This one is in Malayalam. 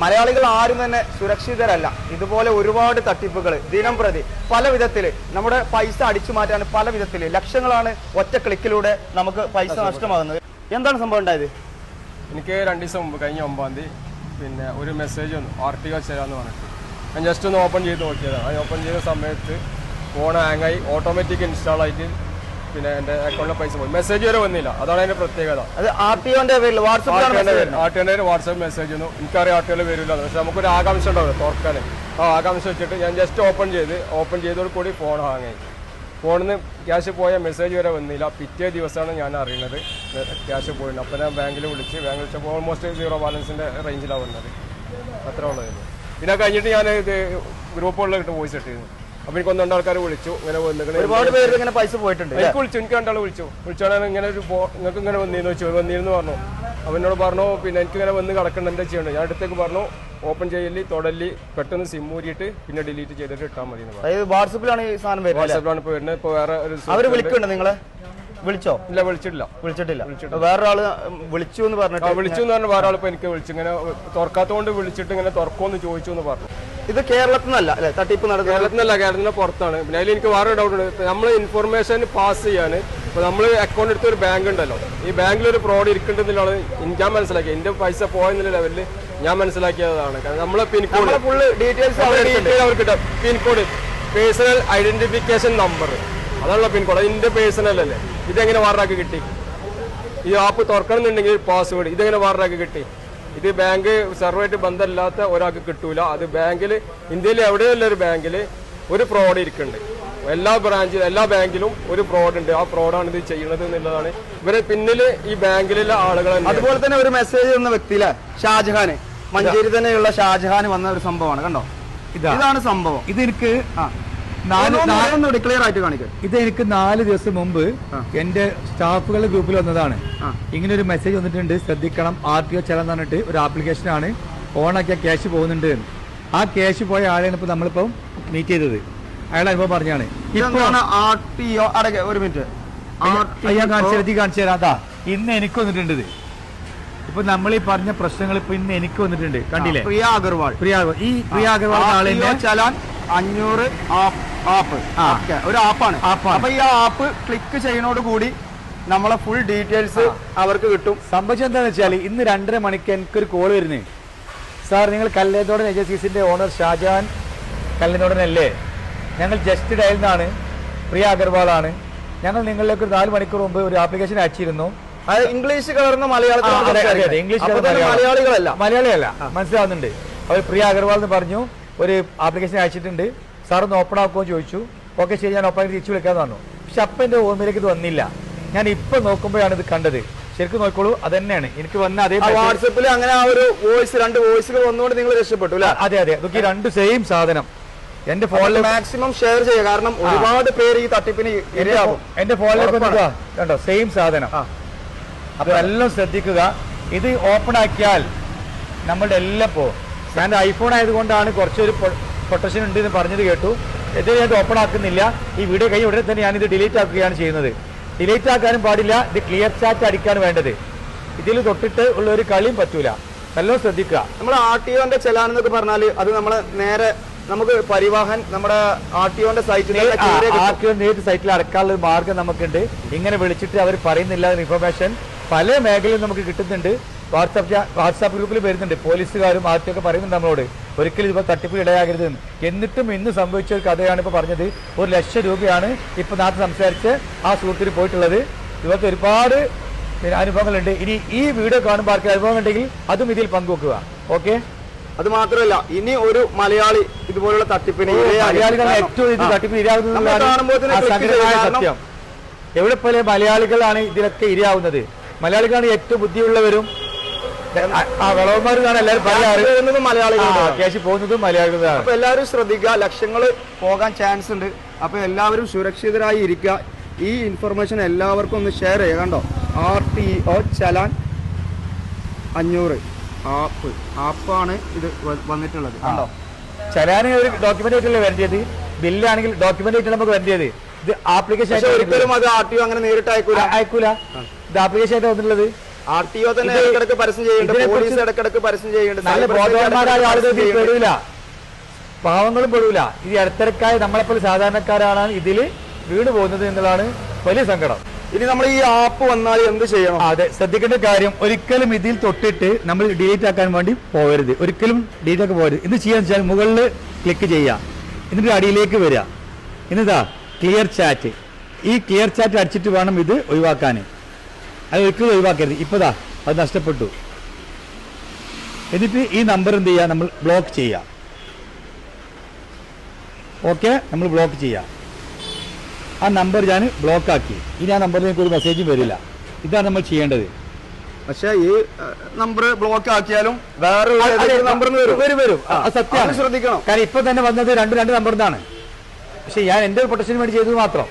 മലയാളികൾ ആരും തന്നെ സുരക്ഷിതരല്ല. ഇതുപോലെ ഒരുപാട് തട്ടിപ്പുകൾ ദിനം പ്രതി പല വിധത്തിൽ നമ്മുടെ പൈസ അടിച്ചു മാറ്റാൻ പല വിധത്തിൽ ലക്ഷങ്ങളാണ് ഒറ്റ ക്ലിക്കിലൂടെ നമുക്ക് പൈസ നഷ്ടമാകുന്നത്. എന്താണ് സംഭവം ഉണ്ടായത്? എനിക്ക് 2 ദിവസം മുമ്പ് കഴിഞ്ഞ 9-ാം തീയതി പിന്നെ ഒരു മെസ്സേജ് വന്നു RTO ചെയ്യാമെന്ന് പറഞ്ഞിട്ട്. ഞാൻ ജസ്റ്റ് ഒന്ന് ഓപ്പൺ ചെയ്ത് നോക്കിയതാണ്. അത് ഓപ്പൺ ചെയ്ത സമയത്ത് ഫോൺ ഹാങ്ങായി ഓട്ടോമാറ്റിക് ഇൻസ്റ്റാൾ ആയിട്ട് പിന്നെ എൻ്റെ അക്കൗണ്ടിലെ പൈസ പോയി. മെസ്സേജ് വരെ വന്നില്ല. അതാണ് അതിൻ്റെ പ്രത്യേകത. അത് RTOന്റെ വാട്സാപ്പ് മെസ്സേജ് ഒന്നും എനിക്കറിയാം RTO വരില്ല. പക്ഷെ നമുക്കൊരു ആകാംക്ഷ ഉണ്ടാവില്ല തുറക്കാൻ. ആ ആകാംക്ഷ വെച്ചിട്ട് ഞാൻ ജസ്റ്റ് ഓപ്പൺ ചെയ്തോട് കൂടി ഫോൺ ഹാങ്ങായി. ഫോണിൽ നിന്ന് ക്യാഷ് പോയ മെസ്സേജ് വരെ വന്നില്ല. പിറ്റേ ദിവസമാണ് ഞാൻ അറിയുന്നത് ക്യാഷ് പോയിട്ടുണ്ട്. അപ്പോൾ ഞാൻ ബാങ്കിൽ വിളിച്ചപ്പോൾ ഓൾമോസ്റ്റ് 0 ബാലൻസിൻ്റെ റേഞ്ചിലാണ് വന്നത്. അത്ര ഉള്ളതായിരുന്നു. പിന്നെ കഴിഞ്ഞിട്ട് ഞാൻ ഇത് ഗ്രൂപ്പുകളിലിട്ട് വോയിസ് ഇട്ടിരുന്നു. അപ്പോൾ എനിക്ക് 1-2 ആൾക്കാർ വിളിച്ചു. ഇങ്ങനെ വന്നിട്ട് ഒരുപാട് പേര് ഇങ്ങനെ പൈസ പോയിട്ടുണ്ട്. എനിക്ക് 2 ആൾ വിളിച്ചാണ് ഇങ്ങനെ നിങ്ങൾക്ക് ഇങ്ങനെ വന്നിരുന്നു പറഞ്ഞു. അവൻ എന്നോട് പറഞ്ഞു പിന്നെ എനിക്കിങ്ങനെ വന്ന് കിടക്കണം എന്താ ചെയ്യണ്ടത്. ഞാൻ അടുത്തേക്ക് പറഞ്ഞു ഓപ്പൺ ചെയ്യല് തൊടല് പെട്ടെന്ന് സിം ഊരിയിട്ട് പിന്നെ ഡിലീറ്റ് ചെയ്തിട്ട് ഇട്ടാൽ മതി. വാട്സാപ്പിലാണ് ഈ സാധനം വാട്സാപ്പിലാണ് ഇപ്പോൾ വരുന്നത്. ഇപ്പോൾ വേറെ അവർ വിളിക്കുന്നുണ്ട്. നിങ്ങളെ വിളിച്ചോ? ഇല്ല, വിളിച്ചിട്ടില്ല. വേറൊരാള് വിളിച്ചു എന്ന് പറഞ്ഞിട്ട് വേറെ ആളിപ്പോൾ എനിക്ക് വിളിച്ചു. ഇങ്ങനെ തുറക്കാത്തോണ്ട് വിളിച്ചിട്ട് ഇങ്ങനെ തുറക്കുമെന്ന് ചോദിച്ചു എന്ന് പറഞ്ഞു. ഇത് കേരളത്തിൽ നിന്നല്ല അല്ലെ തട്ടിപ്പ് നടക്കുന്നത്? കേരളത്തിന് പുറത്താണ്. പിന്നെ അതിൽ എനിക്ക് വേറെ ഡൗട്ട് ഉണ്ട്. നമ്മൾ ഇൻഫർമേഷൻ പാസ് ചെയ്യാൻ ഇപ്പോൾ നമ്മൾ അക്കൗണ്ട് എടുത്ത ഒരു ബാങ്ക് ഉണ്ടല്ലോ, ഈ ബാങ്കിലൊരു ഫ്രോഡ് ഇരിക്കുന്നുണ്ടെന്നുള്ളത് ഞാൻ മനസ്സിലാക്കി. എൻ്റെ പൈസ പോയെന്നുള്ള ലെവലിൽ ഞാൻ മനസ്സിലാക്കിയതാണ്. കാരണം നമ്മളെ പിൻകോഡ് ഫുള്ള് ഡീറ്റെയിൽസ് അവർക്ക് പിൻകോഡ് പേഴ്സണൽ ഐഡന്റിഫിക്കേഷൻ നമ്പർ അതാണല്ലോ പിൻകോഡ്. അതിൻ്റെ പേഴ്സണൽ അല്ലേ. ഇതെങ്ങനെ വേറൊരാൾക്ക് കിട്ടി? ഈ ആപ്പ് തുറക്കണമെന്നുണ്ടെങ്കിൽ പാസ്വേഡ് ഇതെങ്ങനെ വേറൊരാൾക്ക് കിട്ടി? ഇത് ബാങ്ക് സെർവറായിട്ട് ബന്ധമില്ലാത്ത ഒരാൾക്ക് കിട്ടൂല. അത് ബാങ്കിൽ ഇന്ത്യയിൽ എവിടെയുള്ള ഒരു ബാങ്കിൽ ഒരു ഫ്രോഡ് ഇരിക്കുന്നുണ്ട്. എല്ലാ ബാങ്കിലും ഒരു ഫ്രോഡ് ഉണ്ട്. ആ ഫ്രോഡാണ് ഇത് ചെയ്യുന്നത് എന്നുള്ളതാണ് ഇവരെ പിന്നിൽ ഈ ബാങ്കിലുള്ള ആളുകൾ. അതുപോലെ തന്നെ ഒരു മെസ്സേജ് തന്ന വ്യക്തിയിലെ ഷാജഹാന്, മഞ്ചേരി തന്നെയുള്ള ഷാജഹാന് വന്ന ഒരു സംഭവമാണ്. കണ്ടോ, ഇതാണ് സംഭവം. ഇതെനിക്ക് ക്ലിയർ ആയിട്ട് കാണിക്കും. ഇതെനിക്ക് 4 ദിവസം മുമ്പ് എന്റെ സ്റ്റാഫുകളുടെ ഗ്രൂപ്പിൽ വന്നതാണ്. ഇങ്ങനെ ഒരു മെസ്സേജ് വന്നിട്ടുണ്ട്, ശ്രദ്ധിക്കണം, RTO ചലൻ പറഞ്ഞിട്ട് ഒരു ആപ്ലിക്കേഷൻ ആണ്, ഓണാക്കിയ ക്യാഷ് പോകുന്നുണ്ട്. ആ ക്യാഷ് പോയ ആളെയാണ് ഇപ്പൊ നമ്മളിപ്പോ മീറ്റ് ചെയ്തത്. അയാളെ അനുഭവം പറഞ്ഞാണ്. ഒരു മിനിറ്റ് ഞാൻ കാണിച്ചു തരാം. അതാ ഇന്ന് എനിക്ക് വന്നിട്ടുണ്ട്. ഇപ്പൊ നമ്മൾ ഈ പറഞ്ഞ പ്രശ്നങ്ങൾ ഇപ്പൊ ഇന്ന് എനിക്ക് വന്നിട്ടുണ്ട്. കണ്ടില്ലേ? പ്രിയ അഗർവാൾ ഈ പ്രിയ അഗർവാൾ ചലാൻ 500 ആപ്പ് ഒരു ആപ്പാണ്. അപ്പൊ ഈ ആപ്പ് ക്ലിക്ക് ചെയ്യുന്നതോട് കൂടി നമ്മളെ ഫുൾ ഡീറ്റെയിൽസ് അവർക്ക് കിട്ടും. സംഭവിച്ചത് എന്താണെന്ന് വെച്ചാൽ ഇന്ന് 2:30 മണിക്ക് എനിക്കൊരു കോൾ വരുന്നേ. സാർ, നിങ്ങൾ കല്ലേതോടൻ ഏജൻസീസിന്റെ ഓണർ ഷാജഹാൻ കല്ലേതോടൻ അല്ലേ? ഞങ്ങൾ ജസ്റ്റ് ഡയൽ നിന്നാണ്, പ്രിയ അഗർവാൾ ആണ്. ഞങ്ങൾ നിങ്ങളിലേക്ക് ഒരു 4 മണിക്കൂർ മുമ്പ് ഒരു ആപ്ലിക്കേഷൻ അയച്ചിരുന്നു. അത് ഇംഗ്ലീഷ് കലർന്ന മലയാളത്തിൽ. ഇംഗ്ലീഷ് മലയാളിയല്ല, മനസ്സിലാവുന്നുണ്ട്. അവർ പ്രിയ അഗർവാൾ എന്ന് പറഞ്ഞു ഒരു ആപ്ലിക്കേഷൻ അയച്ചിട്ടുണ്ട്, സാർ ഒന്ന് ഓപ്പൺ ആക്കുമെന്ന് ചോദിച്ചു. ഓക്കെ ശരി, ഞാൻ ഓപ്പൺ ആക്കി തിരിച്ചു വിളിക്കാന്ന് പറഞ്ഞു. പക്ഷെ അപ്പം എൻ്റെ ഓർമ്മയിലേക്ക് ഇത് വന്നില്ല. ഞാൻ ഇപ്പൊ നോക്കുമ്പോഴാണ് ഇത് കണ്ടത്. ശരിക്കും നോക്കോളൂ, അത് തന്നെയാണ് എനിക്ക് വന്ന അതേ വാട്സപ്പിൽ അങ്ങനെ ആ ഒരു വോയിസ് 2 വോയിസുകൾ വന്നുകൊണ്ട് നിങ്ങൾ രക്ഷപ്പെട്ടു അല്ലേ? അതെ, നോക്കി 2 സെയിം സാധനം എന്റെ ഫോണിൽ മാക്സിമം ഷെയർ ചെയ്യുക. കാരണം ഒരുപാട് പേര് ഈ തട്ടിപ്പിന് ഇരയാവും. എന്റെ ഫോണിലേക്ക് കണ്ടോ, സെയിം സാധനം. അപ്പൊ എല്ലാം ശ്രദ്ധിക്കുക. ഇത് ഓപ്പൺ ആക്കിയാൽ നമ്മളുടെ എല്ലാം പോകും. ഞാൻ ഐഫോൺ ആയതുകൊണ്ടാണ് കുറച്ചൊരു പ്രൊട്ടക്ഷൻ ഉണ്ട് എന്ന് പറഞ്ഞത് കേട്ടു. ഇത് ഞാൻ ഓപ്പൺ ആക്കുന്നില്ല. ഈ വീഡിയോ കഴിഞ്ഞ ഉടനെ തന്നെ ഞാനിത് ഡിലീറ്റ് ആക്കുകയാണ് ചെയ്യുന്നത്. ഡിലീറ്റ് ആക്കാനും പാടില്ല, ഇത് ക്ലിയർ ചാറ്റ് അടിക്കാണ് വേണ്ടത്. ഇതിൽ തൊട്ടിട്ട് ഉള്ള ഒരു കളിയും പറ്റൂല. നല്ലോണം ശ്രദ്ധിക്കുക. നമ്മൾ RTOന്റെ ചെലാൻ എന്നൊക്കെ പറഞ്ഞാൽ അത് നമ്മളെ നേരെ നമുക്ക് പരിവാഹൻ നമ്മുടെ RTOന്റെ സൈറ്റിൽ നേരിട്ട് സൈറ്റിൽ അടക്കാനുള്ള മാർഗം നമുക്കുണ്ട്. ഇങ്ങനെ വിളിച്ചിട്ട് അവർ പറയുന്നില്ല ഇൻഫർമേഷൻ പല മേഖലയും നമുക്ക് കിട്ടുന്നുണ്ട്. വാട്സാപ്പ് ഗ്രൂപ്പിൽ വരുന്നുണ്ട്. പോലീസുകാരും RTO ഒക്കെ പറയുന്നുണ്ട് നമ്മളോട് ഒരിക്കലും ഇതുപോലെ തട്ടിപ്പ് ഇടയാകരുത്. എന്നിട്ടും ഇന്ന് സംഭവിച്ച ഒരു കഥയാണ് ഇപ്പോൾ പറഞ്ഞത്. 1 ലക്ഷം രൂപയാണ് ഇപ്പൊ നാട്ടിൽ സംസാരിച്ച് ആ സുഹൃത്തിന് പോയിട്ടുള്ളത്. ഇതുപോലത്തെ ഒരുപാട് അനുഭവങ്ങളുണ്ട്. ഇനി ഈ വീഡിയോ കാണുമ്പോൾ ആർക്കും അനുഭവം ഉണ്ടെങ്കിൽ അതും ഇതിൽ പങ്കുവെക്കുക. ഓക്കെ, അത് മാത്രമല്ല ഇനി ഒരു മലയാളി ഇതുപോലുള്ള തട്ടിപ്പിന് മലയാളികളാണ് ഏറ്റവും ഇത് തട്ടിപ്പിന് ഇരയാകുന്നത്. സത്യം, എവിടെ പോലെ മലയാളികളാണ് ഇതിലൊക്കെ ഇരയാവുന്നത്. മലയാളികളാണ് ഏറ്റവും ബുദ്ധിയുള്ളവരും വിളവന്മാരാണ്. എല്ലാവരും മലയാളികളാണ്, ക്യാഷ് പോകുന്നതും മലയാളികളാണ്. അപ്പൊ എല്ലാവരും ശ്രദ്ധിക്കുക, ലക്ഷങ്ങൾ പോകാൻ ചാൻസ് ഉണ്ട്. അപ്പൊ എല്ലാവരും സുരക്ഷിതരായി ഇരിക്കുക. ഈ ഇൻഫർമേഷൻ എല്ലാവർക്കും ഒന്ന് ഷെയർ ചെയ്യുക. കണ്ടോ, RTO ചലാൻ 500 ആപ്പാണ് ഇത് വന്നിട്ടുള്ളത്. കണ്ടോ, ചലാന് ഒരു ഡോക്യുമെന്റ് ആയിട്ടല്ലേ വരേണ്ടത്. ബില്ലാണെങ്കിൽ ഡോക്യുമെന്റ് ആയിട്ട് നമുക്ക് വരേണ്ടത്. ഇത് ആപ്ലിക്കേഷൻ ഒരിക്കലും അത് RTO അങ്ങനെ നേരിട്ട് അയക്കൂല. ഇത് ആപ്ലിക്കേഷൻ ആയിട്ട് വന്നിട്ടുള്ളത്. RTO തന്നെ ഇടയ്ക്കിടയ്ക്ക് പരസ്യം ചെയ്യുന്നുണ്ട്, പോലീസ് ഇടയ്ക്കിടയ്ക്ക് പരസ്യം ചെയ്യുന്നുണ്ട്, നല്ല ബോധവാന്മാരായ ആളുകൾ ഇതിൽ പെടൂല, പാവങ്ങളും പെടൂല. ഇത് ഇടത്തരക്കായ നമ്മളെപ്പോലെ സാധാരണക്കാരാണ് ഇതിൽ വീണ് പോകുന്നത് എന്നുള്ളതാണ് വലിയ സങ്കടം. ഇനി നമ്മൾ ഈ ആപ്പ് വന്നാൽ എന്ത് ചെയ്യണം? അതെ, ശ്രദ്ധിക്കേണ്ട കാര്യം, ഒരിക്കലും ഇതിൽ തൊട്ടിട്ട് നമ്മൾ ഡിലീറ്റ് ആക്കാൻ വേണ്ടി പോകരുത്, ഒരിക്കലും ഡിലീറ്റ് ആക്കാൻ പോകരുത്. ഇത് ചെയ്യാന്ന് വെച്ചാൽ മുകളിൽ ക്ലിക്ക് ചെയ്യുക, എന്നിട്ട് അടിയിലേക്ക് വരിക, എന്നിട്ടാ ക്ലിയർ ചാറ്റ്, ഈ ക്ലിയർ ചാറ്റ് അടിച്ചിട്ട് വേണം ഇത് ഒഴിവാക്കാൻ. അത് ഒരിക്കലും ഒഴിവാക്കരുത്. ഇപ്പതാ അത് നഷ്ടപ്പെട്ടു. എന്നിട്ട് ഈ നമ്പർ എന്ത് ചെയ്യുക, നമ്മൾ ബ്ലോക്ക് ചെയ്യുക. ഓക്കെ, നമ്മൾ ബ്ലോക്ക് ചെയ്യാം. ആ നമ്പർ ഞാൻ ബ്ലോക്ക് ആക്കി. ഇനി ആ നമ്പറിലേക്ക് ഒരു മെസ്സേജും വരില്ല. ഇതാണ് നമ്മൾ ചെയ്യേണ്ടത്. പക്ഷെ ഈ നമ്പർ ബ്ലോക്ക് ആക്കിയാലും വേറെ നമ്പർ വരും. സത്യമാണ്, ശ്രദ്ധിക്കണം. കാരണം ഇപ്പൊ തന്നെ വന്നത് രണ്ട് നമ്പറിന്നാണ്. പക്ഷെ ഞാൻ എന്റെ പ്രൊട്ടക്ഷന് വേണ്ടി ചെയ്തത് മാത്രം.